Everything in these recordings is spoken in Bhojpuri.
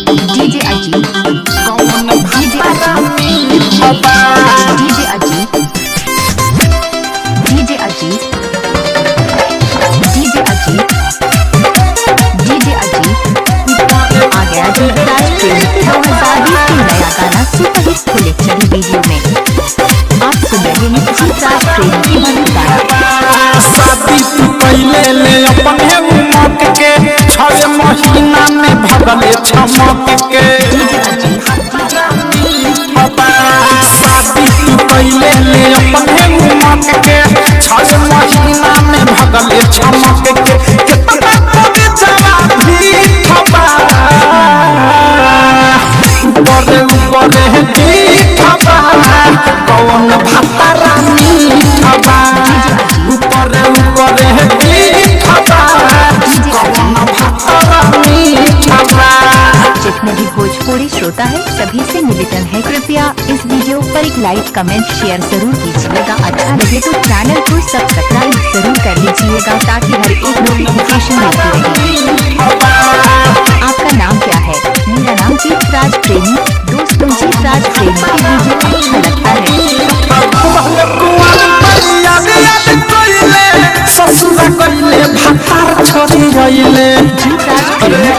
डीजे अजीत कौन डीजे अजीत बाबा DJ Ajit DJ Ajit DJ Ajit DJ Ajit आ गया जीतराज प्रेमी 2020 के नया गाना सुपरहिट कलेक्शन वीडियो में आप सुन रहे हैं जीतराज प्रेमी की मधुर गाना। शादी तू पहले ले अपने उमक के 6 महीना में भगले छमक के बाबा शादी तू पहले ले अपने उमक के 6 महीना में भगले छमक के कितना कभी जरा भी खबा ऊपर ऊपर भी खबा कौन भातारा खबा ऊपर ऊपर खबा कौन भातारा खबा। जितने भी भोजपुरी श्रोता है सभी से निवेदन है कृपया इस वीडियो पर एक लाइक कमेंट शेयर जरूर कीजिएगा। अच्छा लगे तो चैनल को सब्सक्राइब जरूर कर लीजिएगा ताकि हर एक नोटिफिकेशन मिलती रहे। आपका नाम क्या है? मेरा नाम जीतराज प्रेमी। दोस्तों जीतराज प्रेमी की वीडियो अच्छा लगता है ससुर कइले भातार छोड़ी गइले जीतराज प्रेमी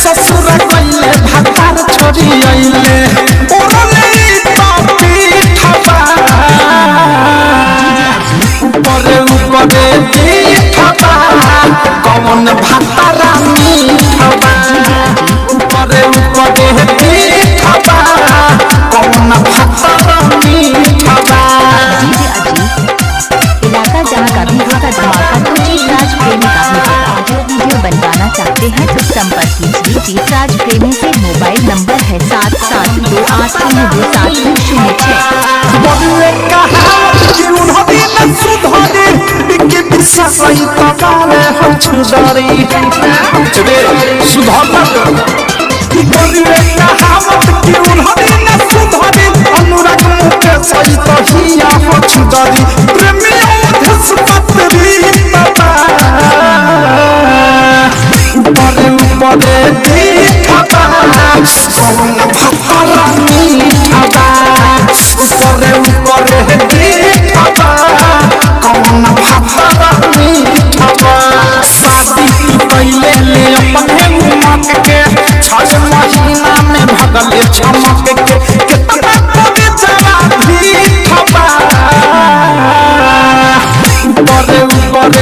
ससुर कइले भातार छोड़ी गइले ऊपर ऊपर कौन भातारा मीठबा ऊपर ऊपर कौन भातारा मीठबा। इलाका जहाँ का भी होगा धमाका तो जीतराज प्रेमी का भी होगा। जो वीडियो बनवाना चाहते हैं तो संपर्क कीजिए जीतराज प्रेमी से। मोबाइल नंबर है 7728027006। बदले कहावत कि उन्होंने न सुधारे कि विश्वास ही तबाले हम छुदारी रे सुधार कि बदले कहावत कि उन्होंने न सुधारे अनुराग मुकेश ही तहिया हो छुदारी प्रेमियों धसपतरी बाबा ऊपर ऊपर देखा कौन भातारा मीठबा ऊपर ऊपर देखा कौन भातारा मीठबा। शादी तू पहले ले अपने उमक के 6 महीना में भगले छमक के कितना कभी जरा भी खबा ऊपर ऊपर